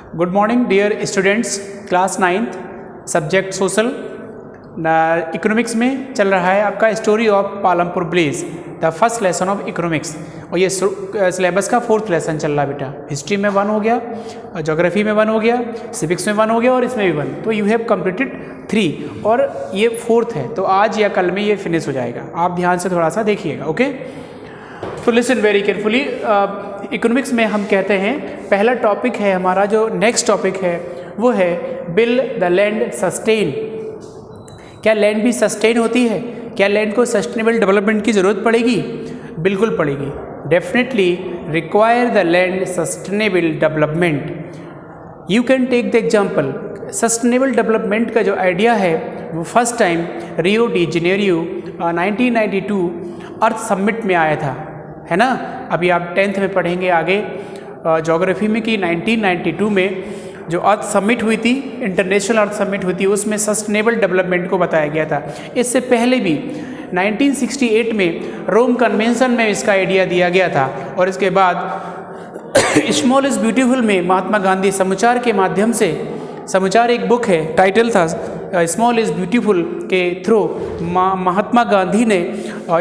Good morning, dear students, class 9th, subject social economics में चल रहा है आपका स्टोरी ऑफ पालमपुर ब्लेज, the first lesson of economics. और ये सिलेबस का 4th लेसन चल रहा है बेटा। हिस्ट्री में 1 हो गया, ज्योग्राफी में 1 हो गया, सिविक्स में 1 हो गया और इसमें भी 1। तो यू हैव कंप्लीटेड 3 और ये 4th है, तो आज या कल में ये फिनिश हो जाएगा। आप ध्यान से थोड़ा सा देखिएगा, ओके। तो लिसन वेरी केयरफुली। इकोनॉमिक्स में हम कहते हैं पहला टॉपिक है हमारा, जो नेक्स्ट टॉपिक है वो है बिल्ड द लैंड सस्टेन। क्या लैंड भी सस्टेन होती है? क्या लैंड को सस्टेनेबल डेवलपमेंट की ज़रूरत पड़ेगी? बिल्कुल पड़ेगी। Definitely require the land sustainable development. You can take the example. Sustainable development का जो आइडिया है वो first time Rio de Janeiro 1992 earth summit में आया था, है ना। अभी आप 10th में पढ़ेंगे आगे ज्योग्राफी में कि 1992 में जो अर्थ समिट हुई थी, इंटरनेशनल अर्थ समिट हुई थी, उसमें सस्टेनेबल डेवलपमेंट को बताया गया था। इससे पहले भी 1968 में रोम कन्वेंशन में इसका आइडिया दिया गया था। और इसके बाद स्मॉल इज़ ब्यूटीफुल में महात्मा गांधी समाचार के माध्यम से, समाचार एक बुक है, टाइटल था स्मॉल इज़ ब्यूटीफुल के थ्रू महात्मा गांधी ने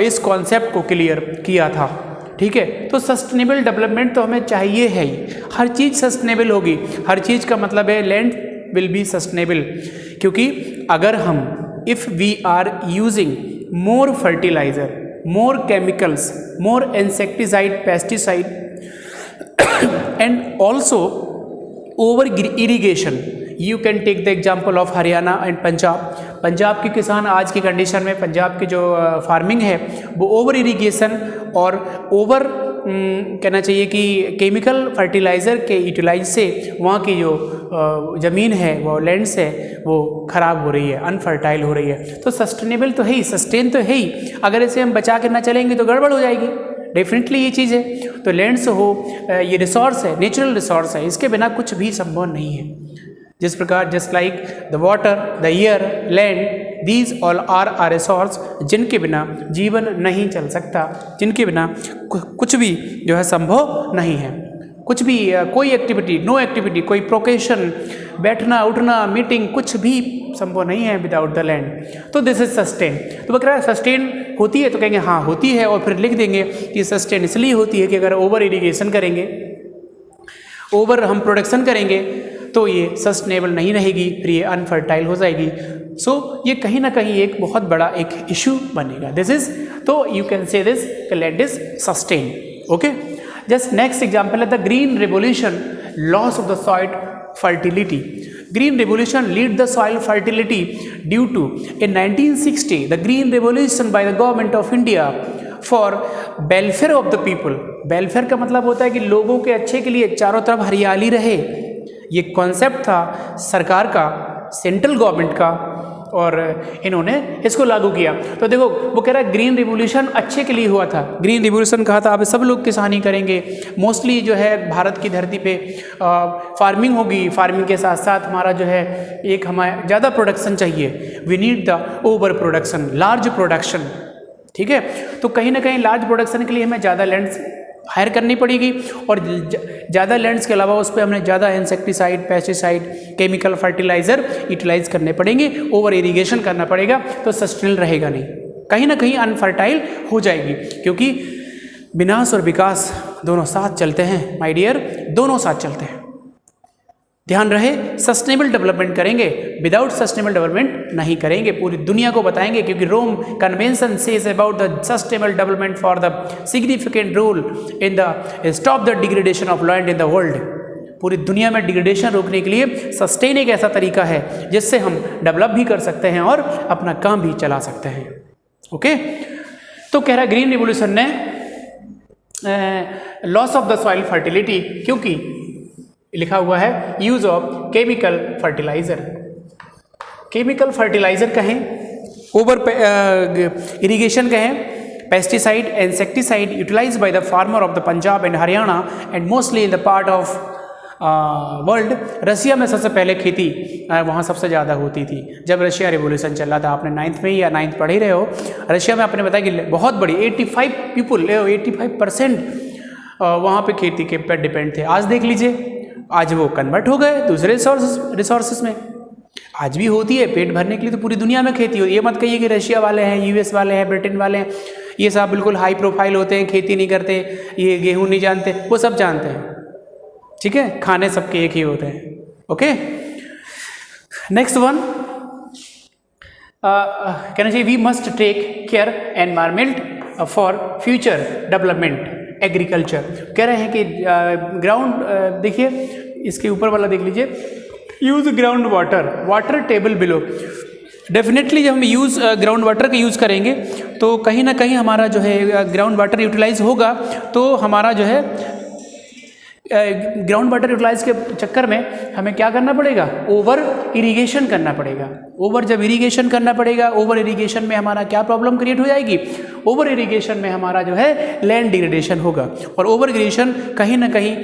इस कॉन्सेप्ट को क्लियर किया था। ठीक है, तो सस्टेनेबल डेवलपमेंट तो हमें चाहिए है ही। हर चीज़ सस्टेनेबल होगी। हर चीज़ का मतलब है लैंड विल बी सस्टेनेबल, क्योंकि अगर हम if we are using more fertiliser, more chemicals, more insecticide, pesticide and also over irrigation, you can take the example of Haryana and Punjab. Punjab के किसान आज की कंडीशन में, पंजाब की जो फार्मिंग है वो ओवर इरीगेशन और ओवर कहना चाहिए कि केमिकल फर्टिलाइज़र के यूटिलाइज से वहाँ की जो ज़मीन है, वो लैंड्स है, वो ख़राब हो रही है, अनफर्टाइल हो रही है। तो सस्टेनेबल तो है ही, सस्टेन तो है ही। अगर इसे हम बचा के ना चलेंगे तो गड़बड़ हो जाएगी। डेफिनेटली ये चीज़ है। तो लैंड्स हो, ये रिसोर्स है, नेचुरल रिसोर्स है, इसके बिना कुछ भी संभव नहीं है। जिस प्रकार just like the water, the air, land, these all are are resource, जिनके बिना जीवन नहीं चल सकता, जिनके बिना कुछ भी जो है संभव नहीं है। कुछ भी, कोई एक्टिविटी, नो एक्टिविटी, कोई प्रोकेशन, बैठना उठना, मीटिंग, कुछ भी संभव नहीं है विदाउट द लैंड। तो दिस इज सस्टेन। तो वो कह रहा है सस्टेन होती है, तो कहेंगे हाँ होती है, और फिर लिख देंगे कि सस्टेन इसलिए होती है कि अगर ओवर इरीगेशन करेंगे, ओवर हम प्रोडक्शन करेंगे तो ये सस्टेनेबल नहीं रहेगी, फिर ये अनफर्टाइल हो जाएगी। सो ये कहीं ना कहीं एक बहुत बड़ा एक इशू बनेगा। दिस इज, तो you can say this land is sustain, okay. Just next example है the green revolution, loss of the soil fertility. Green revolution lead the soil fertility due to in 1960 the green revolution by the government of India for welfare of the people. welfare का मतलब होता है कि लोगों के अच्छे के लिए चारों तरफ हरियाली रहे। ये कॉन्सेप्ट था सरकार का, सेंट्रल गवर्नमेंट का, और इन्होंने इसको लागू किया। तो देखो वो कह रहा है ग्रीन रिवोल्यूशन अच्छे के लिए हुआ था। ग्रीन रिवोल्यूशन कहा था अब सब लोग किसानी करेंगे, मोस्टली जो है भारत की धरती पे फार्मिंग होगी, फार्मिंग के साथ साथ हमारा जो है एक हमें ज़्यादा प्रोडक्शन चाहिए। We need the over production, large production. ठीक है, तो कहीं ना कहीं लार्ज प्रोडक्शन के लिए हमें ज़्यादा लैंड्स हायर करनी पड़ेगी, और ज़्यादा लैंड्स के अलावा उस पर हमने ज़्यादा insecticide, pesticide, chemical fertiliser utilise करने पड़ेंगे, ओवर इरीगेशन करना पड़ेगा, तो सस्टेनेबल रहेगा नहीं, कहीं ना कहीं अनफर्टाइल हो जाएगी। क्योंकि विनाश और विकास दोनों साथ चलते हैं माय डियर, दोनों साथ चलते हैं। ध्यान रहे, सस्टेनेबल डेवलपमेंट करेंगे, विदाउट सस्टेनेबल डेवलपमेंट नहीं करेंगे। पूरी दुनिया को बताएंगे, क्योंकि Rome convention says about the sustainable development for the significant role in the stop the degradation of land in the world. पूरी दुनिया में डिग्रेडेशन रोकने के लिए सस्टेन एक ऐसा तरीका है जिससे हम डेवलप भी कर सकते हैं और अपना काम भी चला सकते हैं, ओके। तो कह रहा है ग्रीन रिवोल्यूशन ने loss of the soil fertility, क्योंकि लिखा हुआ है use of chemical fertiliser. Chemical fertiliser कहें, ओवर इरीगेशन कहें, pesticide, insecticide utilised by the farmer of the Punjab and Haryana and mostly in the part of world. Russia में सबसे पहले खेती वहाँ सबसे ज़्यादा होती थी जब रशिया रिवोल्यूशन चल रहा था। आपने 9th में या 9th पढ़ ही रहे हो। रशिया में आपने बताया कि बहुत बड़ी 85% वहाँ पे खेती के पर डिपेंड थे। आज देख लीजिए आज वो कन्वर्ट हो गए दूसरे रिसोर्सेस में। आज भी होती है, पेट भरने के लिए तो पूरी दुनिया में खेती होती है। ये मत कहिए कि रशिया वाले हैं, यूएस वाले हैं, ब्रिटेन वाले हैं, ये सब बिल्कुल हाई प्रोफाइल होते हैं, खेती नहीं करते, ये गेहूं नहीं जानते, वो सब जानते हैं, ठीक है, खाने सबके एक ही होते हैं। ओके, नेक्स्ट वन कहना चाहिए we must take care environment for future development agriculture. कह रहे हैं कि ग्राउंड देखिए इसके ऊपर वाला देख लीजिए, use ground water table below. Definitely जब हम यूज़ ग्राउंड वाटर का यूज़ करेंगे तो कहीं ना कहीं हमारा जो है ग्राउंड वाटर यूटिलाइज होगा, तो हमारा जो है ग्राउंड वाटर यूटिलाइज के चक्कर में हमें क्या करना पड़ेगा, ओवर इरिगेशन करना पड़ेगा। ओवर जब इरिगेशन करना पड़ेगा, ओवर इरिगेशन में हमारा क्या प्रॉब्लम क्रिएट हो जाएगी, ओवर इरिगेशन में हमारा जो है लैंड डिग्रेडेशन होगा, और ओवर इरिगेशन कहीं ना कहीं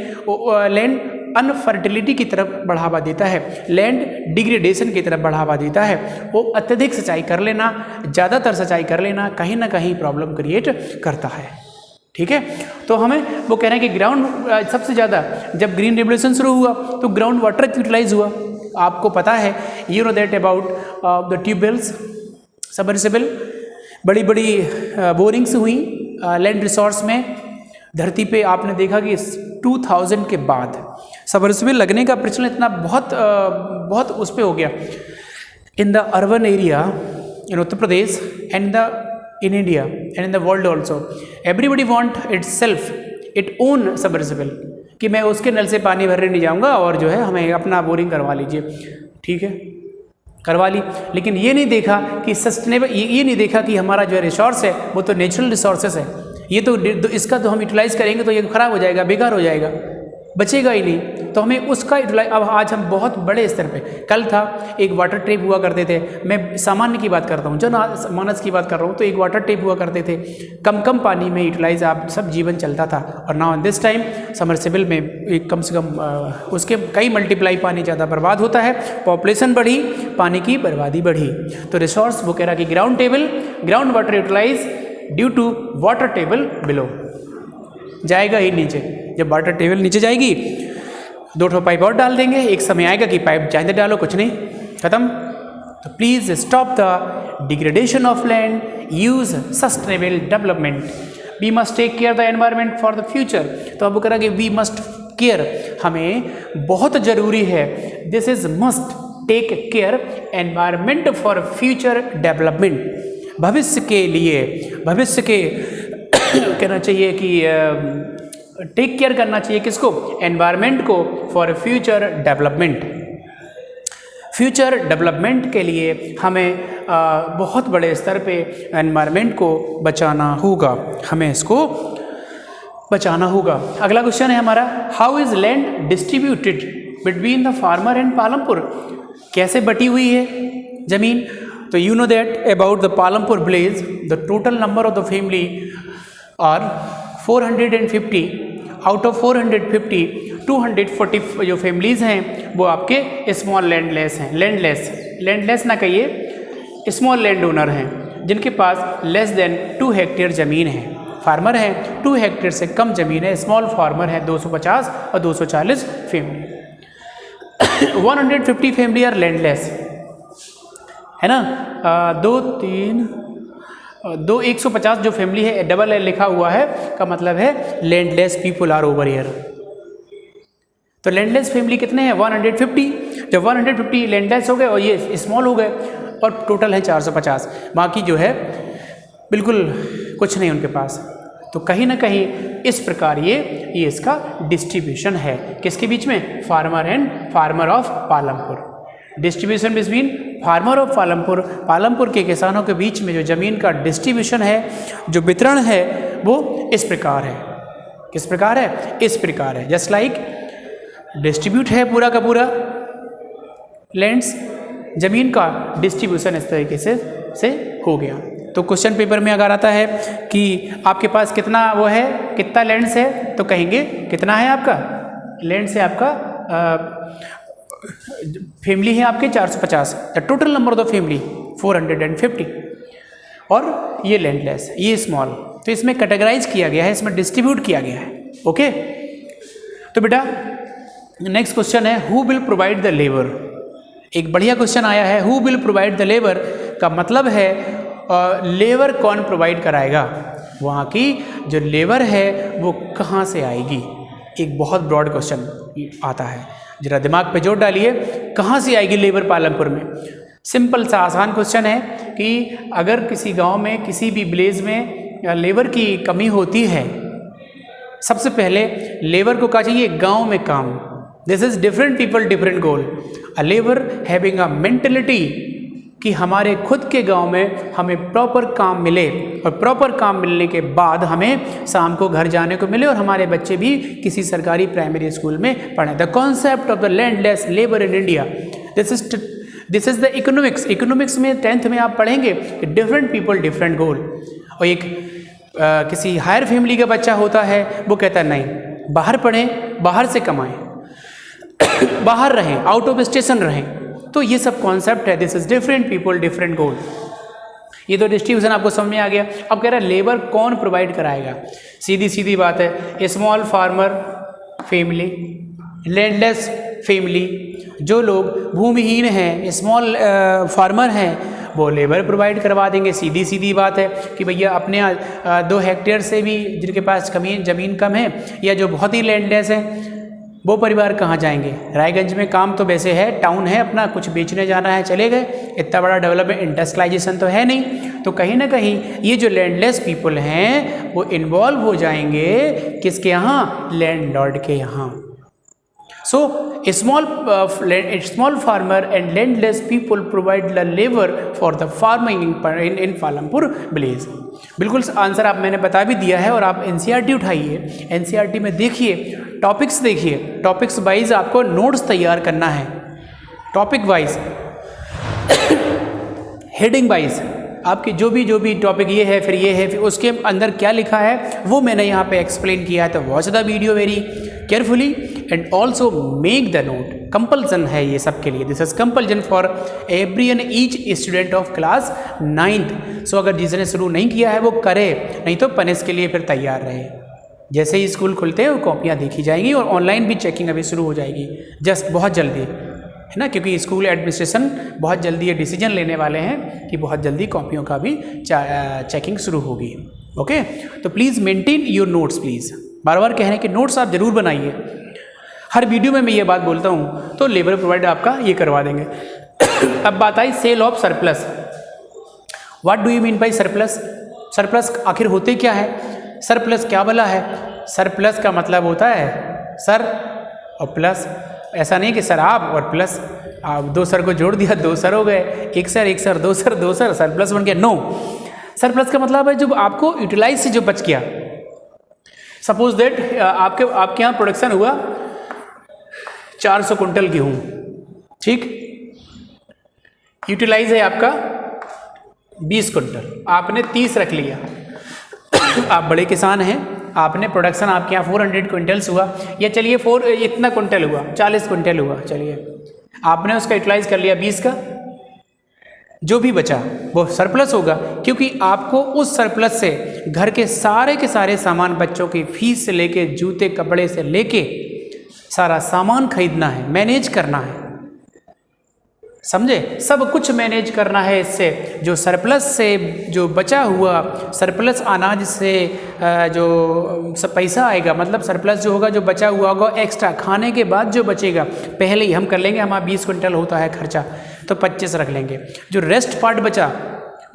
लैंड अनफर्टिलिटी की तरफ बढ़ावा देता है, लैंड डिग्रेडेशन की तरफ बढ़ावा देता है। वो अत्यधिक सिंचाई कर लेना, ज़्यादातर सिंचाई कर लेना कहीं ना कहीं प्रॉब्लम क्रिएट करता है, ठीक है। तो हमें वो कह रहे हैं कि ग्राउंड सबसे ज़्यादा जब ग्रीन रेवोल्यूशन शुरू हुआ तो ग्राउंड वाटर यूटिलाइज हुआ। आपको पता है, you know that about the tube wells, submersible, बड़ी बड़ी बोरिंग्स हुई लैंड रिसोर्स में। धरती पे आपने देखा कि 2000 के बाद सबमर्सिबल लगने का प्रचलन इतना बहुत उस पर हो गया in the urban area in Uttar Pradesh and in India and in the world also. Everybody want itself its own submersible, कि मैं उसके नल से पानी भरने नहीं जाऊंगा और जो है हमें अपना बोरिंग करवा लीजिए, ठीक है, करवा ली। लेकिन ये नहीं देखा कि सस्टेनेबल, ये नहीं देखा कि हमारा जो है रिसोर्स है वो तो नेचुरल रिसोर्सेस है, ये तो इसका तो हम यूटिलाइज करेंगे तो ये खराब हो जाएगा, बेकार हो जाएगा, बचेगा ही नहीं। तो हमें उसका यूटिलाइज, अब आज हम बहुत बड़े स्तर पे, कल था एक वाटर टेप हुआ करते थे, मैं सामान्य की बात करता हूँ, जन मानस की बात कर रहा हूँ, तो एक वाटर टेप हुआ करते थे, कम पानी में यूटिलाइज आप सब जीवन चलता था। और now in this time submersible में एक कम से कम उसके कई मल्टीप्लाई पानी ज़्यादा बर्बाद होता है, पॉपुलेशन बढ़ी, पानी की बर्बादी बढ़ी। तो रिसोर्स वो कह रहा कि ground water utilise due to water table below, जाएगा ही नीचे। जब वाटर टेबल नीचे जाएगी 2 पाइप और डाल देंगे, एक समय आएगा कि पाइप चाहते डालो, कुछ नहीं, खत्म। तो please stop the degradation of land, use sustainable development, we must take care the environment for the future. तो अब करेंगे वी मस्ट केयर, हमें बहुत जरूरी है, this is must take care environment for future development, भविष्य के लिए, भविष्य के कहना चाहिए कि टेक केयर करना चाहिए किसको, एनवायरनमेंट को, for future development. Future development के लिए हमें बहुत बड़े स्तर पे एनवायरनमेंट को बचाना होगा, हमें इसको बचाना होगा। अगला क्वेश्चन है हमारा, how is land distributed between the farmer and Palampur, कैसे बटी हुई है जमीन। तो you know that about the Palampur village the total number of the family are 450, out of 450 240 जो फैमिलीज़ हैं वो आपके स्मॉल लैंडलेस हैं, लैंडलेस ना कहिए, स्मॉल लैंड ओनर हैं, जिनके पास लेस देन 2 हेक्टेयर ज़मीन है। फार्मर हैं 2 हेक्टेयर से कम ज़मीन है, स्मॉल फार्मर है 250 और 240 फैमिली। 150 फैमिली आर लैंडलेस, है ना, 150 जो फैमिली है, डबल एल लिखा हुआ है का मतलब है landless people are over here. तो लैंडलेस फैमिली कितने हैं, 150। जब 150 लैंडलेस हो गए और ये स्मॉल हो गए और टोटल है 450, बाकी जो है बिल्कुल कुछ नहीं उनके पास। तो कहीं ना कहीं इस प्रकार ये इसका डिस्ट्रीब्यूशन है, किसके बीच में, farmer of Palampur. Distribution between farmer of Palampur के किसानों के बीच में जो ज़मीन का डिस्ट्रीब्यूशन है, जो वितरण है, वो इस प्रकार है। किस प्रकार है, इस प्रकार है। जस्ट लाइक डिस्ट्रीब्यूट है पूरा का पूरा लैंड्स, ज़मीन का डिस्ट्रीब्यूशन इस तरीके से हो गया। तो क्वेश्चन पेपर में अगर आता है कि आपके पास कितना वो है, कितना लैंड्स है, तो कहेंगे कितना है आपका लैंड से, आपका फैमिली है आपके 450, the total number of the family 450, और ये लैंडलेस, ये स्मॉल। तो इसमें कैटेगराइज किया गया है, इसमें डिस्ट्रीब्यूट किया गया है। ओके, तो बेटा नेक्स्ट क्वेश्चन है who will provide the labour. एक बढ़िया क्वेश्चन आया है, who will provide the labour का मतलब है लेबर कौन प्रोवाइड कराएगा, वहाँ की जो लेबर है वो कहाँ से आएगी। एक बहुत ब्रॉड क्वेश्चन आता है, जरा दिमाग पे जोर डालिए, कहाँ से आएगी लेबर पालमपुर में। सिंपल सा आसान क्वेश्चन है कि अगर किसी गांव में किसी भी विलेज में लेबर की कमी होती है, सबसे पहले लेबर को क्या चाहिए, गांव में काम। This is different people different goal. A labour having a mentality कि हमारे खुद के गांव में हमें प्रॉपर काम मिले, और प्रॉपर काम मिलने के बाद हमें शाम को घर जाने को मिले और हमारे बच्चे भी किसी सरकारी प्राइमरी स्कूल में पढ़ें। The concept of the landless labour in India, this is the economics. Economics में 10th में आप पढ़ेंगे डिफरेंट पीपल डिफरेंट गोल। और एक किसी हायर फैमिली का बच्चा होता है, वो कहता है नहीं बाहर पढ़ें, बाहर से कमाएं, बाहर रहें, आउट ऑफ स्टेशन रहें। तो ये सब कॉन्सेप्ट है, this is different people different गोल। ये तो डिस्ट्रीब्यूशन आपको समझ में आ गया। अब कह रहा है लेबर कौन प्रोवाइड कराएगा, सीधी सीधी बात है, small farmer family, landless family, जो लोग भूमिहीन हैं, स्मॉल फार्मर हैं, वो लेबर प्रोवाइड करवा देंगे। सीधी सीधी बात है कि भैया अपने 2 हेक्टेयर से भी जिनके पास ज़मीन कम है, या जो बहुत ही लैंडलेस हैं, वो परिवार कहाँ जाएंगे। रायगंज में काम तो वैसे है, टाउन है अपना, कुछ बेचने जाना है चले गए, इतना बड़ा डेवलपमेंट इंडस्ट्रियलाइजेशन तो है नहीं। तो कहीं ना कहीं ये जो लैंडलेस पीपल हैं वो इन्वॉल्व हो जाएंगे किसके यहाँ, लैंडलॉर्ड के यहाँ। So small farmer and landless people provide the labor for the farming in Palampur village. बिल्कुल आंसर आप मैंने बता भी दिया है, और आप NCERT उठाइए, NCERT में देखिए, टॉपिक्स देखिए, टॉपिक्स वाइज आपको नोट्स तैयार करना है, टॉपिक वाइज, हेडिंग वाइज, आपके जो भी टॉपिक ये है, फिर ये है, फिर उसके अंदर क्या लिखा है वो मैंने यहाँ पे एक्सप्लेन किया है। तो watch the video very carefully and also make the note. Compulsion है ये सब के लिए, this is compulsion for every and each student of class 9th। सो अगर जिसने शुरू नहीं किया है वो करे, नहीं तो पनिश के लिए फिर तैयार रहे। जैसे ही स्कूल खुलते हैं वो कॉपियाँ देखी जाएंगी, और ऑनलाइन भी चेकिंग अभी शुरू हो जाएगी, जस्ट बहुत जल्दी, है ना, क्योंकि स्कूल एडमिनिस्ट्रेशन बहुत जल्दी ये डिसीजन लेने वाले हैं कि बहुत जल्दी कॉपियों का भी चेकिंग शुरू होगी। ओके, तो please maintain your notes, please बार बार कह रहे हैं कि नोट्स आप जरूर बनाइए। हर वीडियो में मैं ये बात बोलता हूँ, तो लेबर प्रोवाइड आपका ये करवा देंगे। अब बात आई sale of surplus. What do you mean by surplus? Surplus आखिर होते क्या है, सरप्लस क्या भला है? सरप्लस का मतलब होता है सर और प्लस। ऐसा नहीं कि सर आप और प्लस, आप 2 सर को जोड़ दिया 2 सर हो गए, 1 sir 1 sir 2 sir 2 sir, surplus बन गया। नो, सरप्लस का मतलब है जब आपको यूटिलाइज से जो बच गया। सपोज दैट आपके यहाँ प्रोडक्शन हुआ 400 कुंटल गेहूँ, ठीक, यूटिलाइज है आपका 20 कुंटल, आपने 30 रख लिया। आप बड़े किसान हैं, आपने प्रोडक्शन आपके यहाँ 400 क्विंटल्स हुआ, या चलिए इतना कुंटल हुआ, 40 कुंटल हुआ, चलिए आपने उसका यूटिलाइज कर लिया 20 का, जो भी बचा वो सरप्लस होगा, क्योंकि आपको उस सरप्लस से घर के सारे सामान, बच्चों की फीस से लेके जूते कपड़े से लेके सारा सामान खरीदना है, मैनेज करना है, समझे, सब कुछ मैनेज करना है। इससे जो सरप्लस से जो बचा हुआ, सरप्लस अनाज से जो सब पैसा आएगा, मतलब सरप्लस जो होगा, जो बचा हुआ होगा एक्स्ट्रा, खाने के बाद जो बचेगा, पहले ही हम कर लेंगे, हमारा 20 कुंटल होता है खर्चा, तो 25 रख लेंगे। जो रेस्ट पार्ट बचा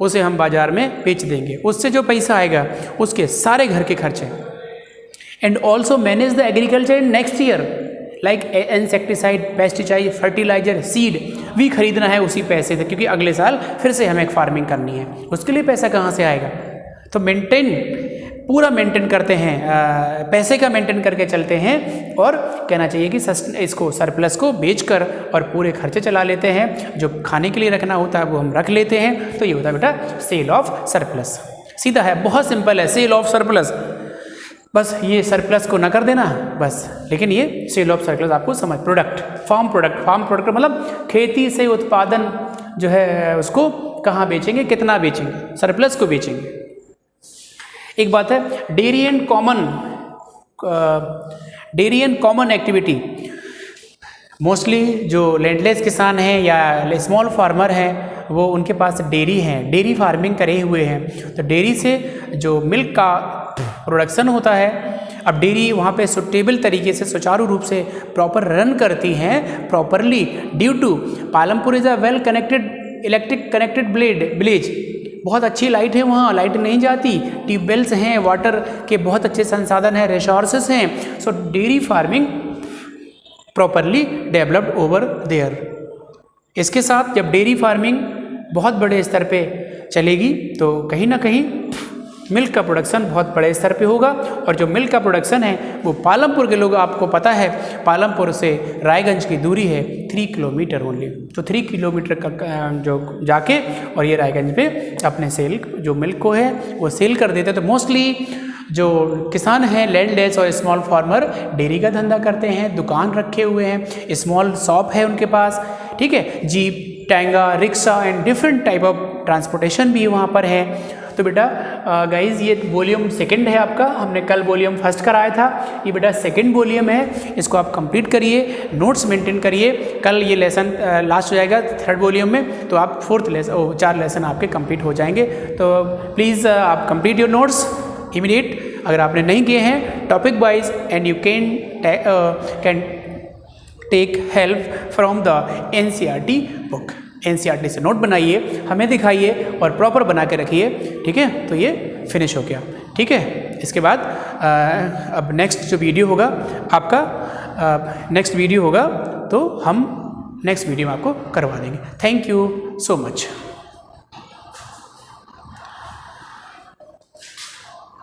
उसे हम बाजार में बेच देंगे, उससे जो पैसा आएगा उसके सारे घर के खर्चे। And also manage the agriculture in next year, like insecticide, pesticide, fertiliser, seed भी खरीदना है उसी पैसे से, क्योंकि अगले साल फिर से हमें फार्मिंग करनी है, उसके लिए पैसा कहाँ से आएगा। तो पूरा मेंटेन करते हैं, पैसे का मेंटेन करके चलते हैं, और कहना चाहिए कि इसको सरप्लस को बेचकर और पूरे खर्चे चला लेते हैं, जो खाने के लिए रखना होता है वो हम रख लेते हैं। तो ये होता है बेटा सेल ऑफ सरप्लस, सीधा है, बहुत सिंपल है, सेल ऑफ सरप्लस। बस ये सरप्लस को ना कर देना बस, लेकिन ये सेल ऑफ सरप्लस आपको समझ, फार्म प्रोडक्ट मतलब खेती से उत्पादन जो है उसको कहाँ बेचेंगे, कितना बेचेंगे, सरप्लस को बेचेंगे। एक बात है dairy and common activity, mostly जो लैंडलेस किसान हैं या स्मॉल फार्मर हैं वो उनके पास डेयरी हैं, डेयरी फार्मिंग करे हुए हैं, तो डेयरी से जो मिल्क का प्रोडक्शन होता है, अब डेयरी वहाँ पे सुटेबल तरीके से सुचारू रूप से प्रॉपर रन करती हैं properly due to Palampur is a well connected electric connected village, बहुत अच्छी लाइट है वहाँ, लाइट नहीं जाती, ट्यूबवेल्स हैं, वाटर के बहुत अच्छे संसाधन हैं, रिसोर्सेस हैं, so dairy farming properly developed over there. इसके साथ जब डेयरी फार्मिंग बहुत बड़े स्तर पे चलेगी तो कहीं ना कहीं मिल्क का प्रोडक्शन बहुत बड़े स्तर पे होगा, और जो मिल्क का प्रोडक्शन है वो पालमपुर के लोग, आपको पता है पालमपुर से रायगंज की दूरी है 3 किलोमीटर ओनली, तो 3 किलोमीटर का जो जाके और ये रायगंज पे अपने सेल जो मिल्क को है वो सेल कर देते हैं। तो मोस्टली जो किसान हैं लैंडलेस और स्मॉल फार्मर डेयरी का धंधा करते हैं, दुकान रखे हुए हैं, स्मॉल शॉप है उनके पास, ठीक है, jeep, tonga, rickshaw and different type of transportation भी वहाँ पर है। तो बेटा गाइज़ ये वॉल्यूम सेकंड है आपका, हमने कल वॉल्यूम फर्स्ट कराया था, ये बेटा सेकंड वॉल्यूम है, इसको आप कंप्लीट करिए, नोट्स मेंटेन करिए, कल ये लेसन लास्ट हो जाएगा थर्ड वॉल्यूम में, तो आप 4 लेसन आपके कंप्लीट हो जाएंगे। तो प्लीज़ आप कंप्लीट योर नोट्स इमीडिएट, अगर आपने नहीं किए हैं topic wise, and you can take help from the NCERT book. NCERT से नोट बनाइए, हमें दिखाइए और प्रॉपर बना के रखिए, ठीक है। तो ये फिनिश हो गया, ठीक है। इसके बाद अब नेक्स्ट जो वीडियो होगा आपका, नेक्स्ट वीडियो होगा तो हम नेक्स्ट वीडियो में आपको करवा देंगे। Thank you so much.